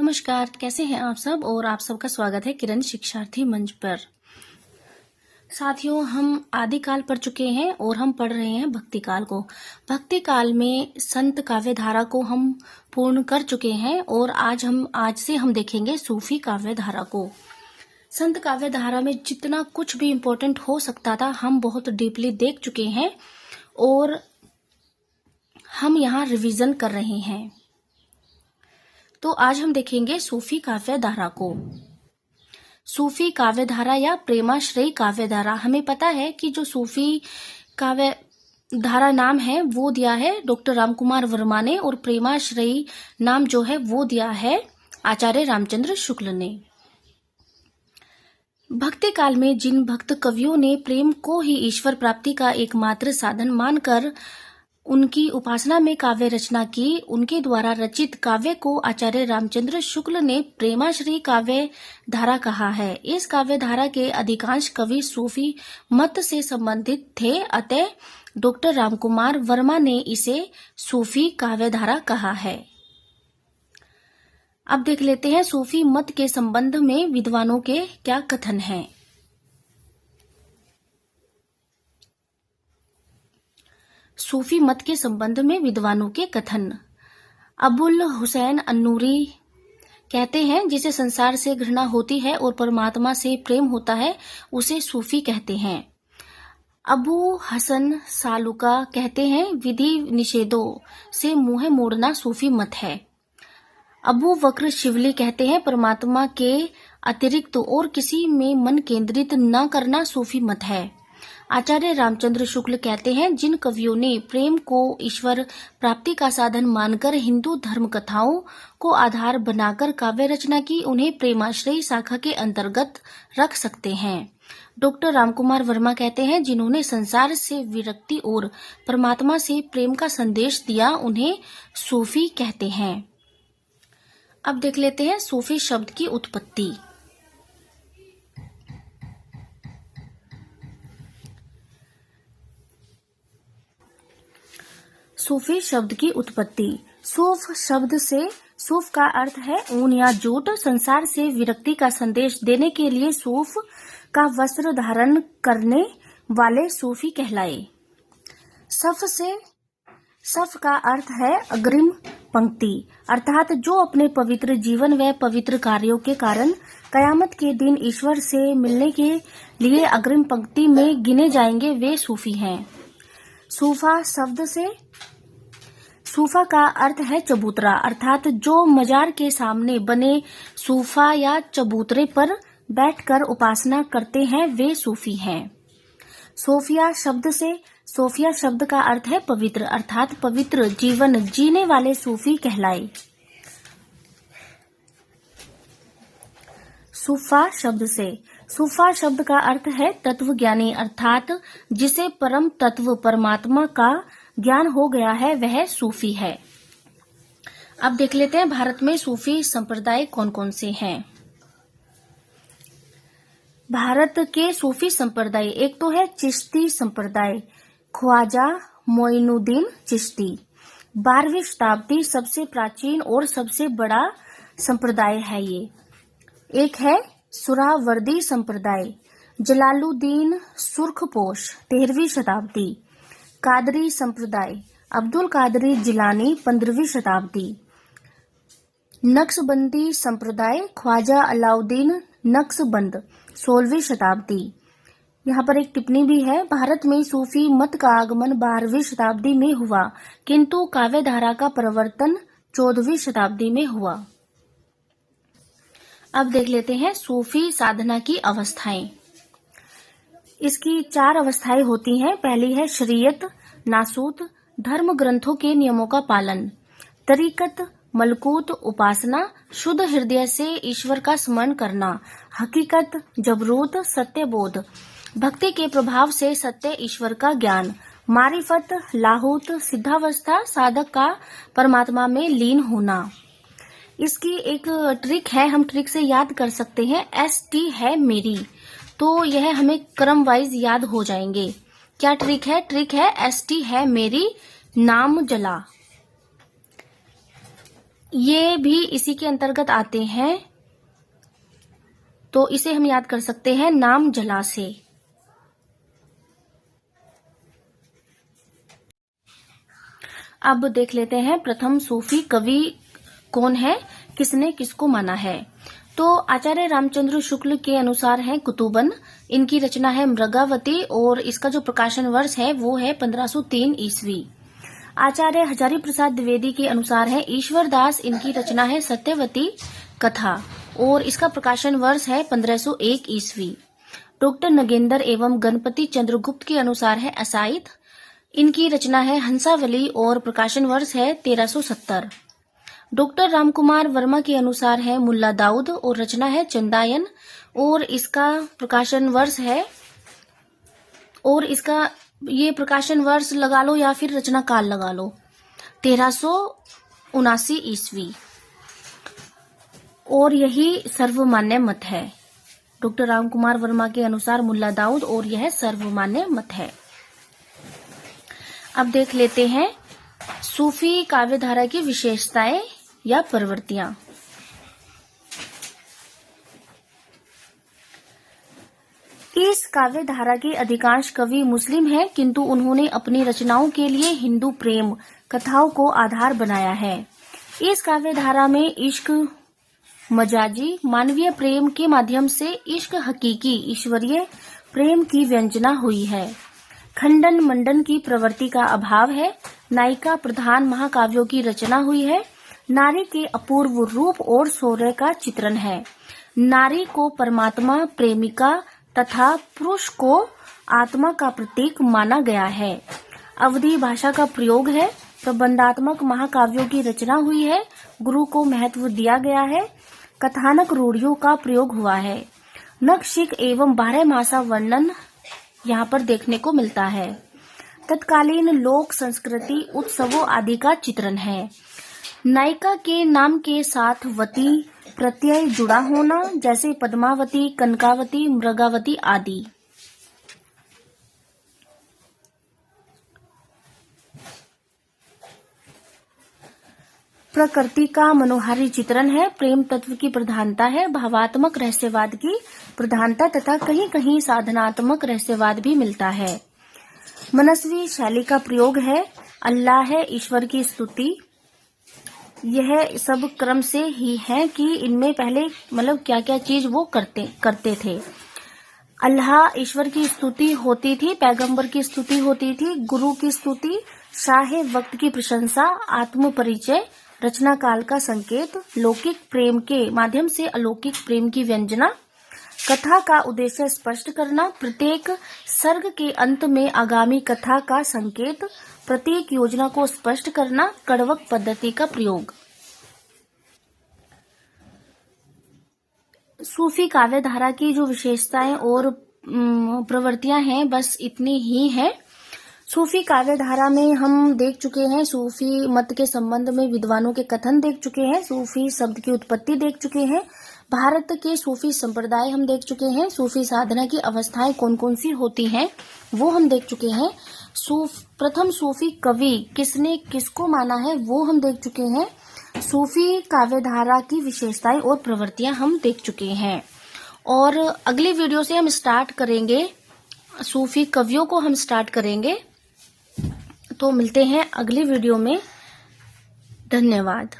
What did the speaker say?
नमस्कार, कैसे हैं आप सब। और आप सबका स्वागत है किरण शिक्षार्थी मंच पर। साथियों, हम आदि काल पढ़ चुके हैं और हम पढ़ रहे हैं भक्ति काल को। भक्ति काल में संत काव्य धारा को हम पूर्ण कर चुके हैं और आज से हम देखेंगे सूफी काव्य धारा को। संत काव्य धारा में जितना कुछ भी इम्पोर्टेंट हो सकता था हम बहुत डीपली देख चुके हैं और हम यहाँ रिवीजन कर रहे हैं। तो आज हम देखेंगे सूफी काव्य धारा को। सूफी काव्य धारा या प्रेमाश्रयी काव्य धारा, हमें पता है कि जो सूफी काव्य धारा नाम है वो दिया है डॉक्टर रामकुमार वर्मा ने और प्रेमाश्रयी नाम जो है वो दिया है आचार्य रामचंद्र शुक्ल ने। भक्ति काल में जिन भक्त कवियों ने प्रेम को ही ईश्वर प्राप्ति का एकमात्र साधन मानकर उनकी उपासना में काव्य रचना की, उनके द्वारा रचित काव्य को आचार्य रामचंद्र शुक्ल ने प्रेमाश्रयी काव्य धारा कहा है। इस काव्य धारा के अधिकांश कवि सूफी मत से संबंधित थे, अतः डॉक्टर रामकुमार वर्मा ने इसे सूफी काव्य धारा कहा है। अब देख लेते हैं सूफी मत के संबंध में विद्वानों के क्या कथन हैं। सूफी मत के संबंध में विद्वानों के कथन। अबुल हुसैन अन्नूरी कहते हैं, जिसे संसार से घृणा होती है और परमात्मा से प्रेम होता है उसे सूफी कहते हैं। अबू हसन सालुका कहते हैं, विधि निषेधों से मुंह मोड़ना सूफी मत है। अबू बकर शिवली कहते हैं, परमात्मा के अतिरिक्त और किसी में मन केंद्रित न करना सूफी मत है। आचार्य रामचंद्र शुक्ल कहते हैं, जिन कवियों ने प्रेम को ईश्वर प्राप्ति का साधन मानकर हिंदू धर्म कथाओं को आधार बनाकर काव्य रचना की, उन्हें प्रेमाश्रयी शाखा के अंतर्गत रख सकते हैं। डॉक्टर रामकुमार वर्मा कहते हैं, जिन्होंने संसार से विरक्ति और परमात्मा से प्रेम का संदेश दिया, उन्हें सूफी कहते हैं। अब देख लेते हैं सूफी शब्द की उत्पत्ति। सूफी शब्द की उत्पत्ति। सूफ शब्द से सूफ का अर्थ है ऊन या जूट। संसार से विरक्ति का संदेश देने के लिए सूफ का वस्त्र धारण करने वाले सूफी कहलाए। सफ का अर्थ है अग्रिम पंक्ति, अर्थात जो अपने पवित्र जीवन व पवित्र कार्यों के कारण कयामत के दिन ईश्वर से मिलने के लिए अग्रिम पंक्ति में गिने जाएंगे, वे सूफी हैं। सूफा का अर्थ है चबूतरा, अर्थात जो मजार के सामने बने सूफा या चबूतरे पर बैठकर उपासना करते हैं वे सूफी हैं। सोफिया शब्द का अर्थ है पवित्र, अर्थात पवित्र जीवन जीने वाले सूफी कहलाए। सूफा शब्द का अर्थ है तत्वज्ञानी, अर्थात जिसे परम तत्व परमात्मा का ज्ञान हो गया है वह सूफी है। अब देख लेते हैं भारत में सूफी संप्रदाय कौन कौन से हैं। भारत के सूफी संप्रदाय, एक तो है चिश्ती संप्रदाय, ख्वाजा मोइनुद्दीन चिश्ती। 12वीं शताब्दी सबसे प्राचीन और सबसे बड़ा संप्रदाय है ये। एक है सुरावर्दी संप्रदाय, जलालुद्दीन सुर्खपोश 13वीं शताब्दी। कादरी संप्रदाय, अब्दुल कादरी जिलानी 15वीं शताब्दी। नक्शबंदी संप्रदाय, ख्वाजा अलाउद्दीन नक्शबंद 16वीं शताब्दी। यहाँ पर एक टिप्पणी भी है, भारत में सूफी मत का आगमन 12वीं शताब्दी में हुआ, किंतु काव्य धारा का प्रवर्तन 14वीं शताब्दी में हुआ। अब देख लेते हैं सूफी साधना की अवस्थाएं। इसकी 4 अवस्थाएं होती हैं। पहली है शरीयत, नासूत, धर्म ग्रंथों के नियमों का पालन। तरीकत, मलकूत, उपासना, शुद्ध हृदय से ईश्वर का स्मरण करना। हकीकत, जबरूत, सत्यबोध, भक्ति के प्रभाव से सत्य ईश्वर का ज्ञान। मारिफत, लाहूत, सिद्धावस्था, साधक का परमात्मा में लीन होना। इसकी एक ट्रिक है, हम ट्रिक से याद कर सकते हैं। ST है मेरी, तो यह हमें क्रम वाइज याद हो जाएंगे। क्या ट्रिक है? ट्रिक है ST है मेरी, नाम जला। ये भी इसी के अंतर्गत आते हैं, तो इसे हम याद कर सकते हैं नाम जला से। अब देख लेते हैं प्रथम सूफी कवि कौन है, किसने किसको माना है। तो आचार्य रामचंद्र शुक्ल के अनुसार है कुतुबन, इनकी रचना है मृगावती और इसका जो प्रकाशन वर्ष है वो है 1503 ईस्वी। आचार्य हजारी प्रसाद द्विवेदी के अनुसार है ईश्वर दास, इनकी रचना है सत्यवती कथा और इसका प्रकाशन वर्ष है 1501 ईस्वी। डॉक्टर नगेंद्र एवं गणपति चंद्रगुप्त के अनुसार है असाइद, इनकी रचना है हंसावली और प्रकाशन वर्ष है 1370। डॉक्टर रामकुमार वर्मा के अनुसार है मुल्ला दाऊद और रचना है चंदायन और इसका प्रकाशन वर्ष है, और इसका ये प्रकाशन वर्ष लगा लो या फिर रचना काल लगा लो, 1379 ईस्वी। और यही सर्वमान्य मत है। डॉक्टर रामकुमार वर्मा के अनुसार मुल्ला दाऊद और यह सर्वमान्य मत है। अब देख लेते हैं सूफी काव्यधारा की विशेषताएं या प्रवृत्तियां। इस काव्य धारा के अधिकांश कवि मुस्लिम हैं, किंतु उन्होंने अपनी रचनाओं के लिए हिंदू प्रेम कथाओं को आधार बनाया है। इस काव्य धारा में इश्क मजाजी मानवीय प्रेम के माध्यम से इश्क हकीकी ईश्वरीय प्रेम की व्यंजना हुई है। खंडन मंडन की प्रवृत्ति का अभाव है। नायिका प्रधान महाकाव्यों की रचना हुई है। नारी के अपूर्व रूप और शौर्य का चित्रण है। नारी को परमात्मा प्रेमिका तथा पुरुष को आत्मा का प्रतीक माना गया है। अवधी भाषा का प्रयोग है। प्रबंधात्मक महाकाव्यों की रचना हुई है। गुरु को महत्व दिया गया है। कथानक रूढ़ियों का प्रयोग हुआ है। नखशिख एवं 12 मासा वर्णन यहाँ पर देखने को मिलता है। तत्कालीन लोक संस्कृति उत्सवों आदि का चित्रण है। नायिका के नाम के साथ वती प्रत्यय जुड़ा होना, जैसे पद्मावती, कनकावती, मृगावती आदि। प्रकृति का मनोहारी चित्रण है। प्रेम तत्व की प्रधानता है। भावात्मक रहस्यवाद की प्रधानता तथा कहीं कहीं साधनात्मक रहस्यवाद भी मिलता है। मनस्वी शैली का प्रयोग है। अल्लाह है ईश्वर की स्तुति। यह सब क्रम से ही है कि इनमें पहले मतलब क्या क्या चीज वो करते थे। अल्लाह ईश्वर की स्तुति होती थी, पैगंबर की स्तुति होती थी, गुरु की स्तुति, शाह वक्त की प्रशंसा, आत्म परिचय, रचना काल का संकेत, लौकिक प्रेम के माध्यम से अलौकिक प्रेम की व्यंजना, कथा का उद्देश्य स्पष्ट करना, प्रत्येक सर्ग के अंत में आगामी कथा का संकेत, प्रत्येक योजना को स्पष्ट करना, कड़वक पद्धति का प्रयोग। सूफी काव्य धारा की जो विशेषताएं और प्रवृत्तियां हैं बस इतनी ही हैं। सूफी काव्य धारा में हम देख चुके हैं, सूफी मत के संबंध में विद्वानों के कथन देख चुके हैं, सूफी शब्द की उत्पत्ति देख चुके हैं, भारत के सूफी संप्रदाय हम देख चुके हैं, सूफी साधना की अवस्थाएं कौन कौन सी होती हैं वो हम देख चुके हैं, प्रथम सूफी कवि किसने किसको माना है वो हम देख चुके हैं, सूफी काव्य धारा की विशेषताएं और प्रवृत्तियां हम देख चुके हैं। और अगली वीडियो से हम स्टार्ट करेंगे, सूफी कवियों को हम स्टार्ट करेंगे। तो मिलते हैं अगली वीडियो में। धन्यवाद।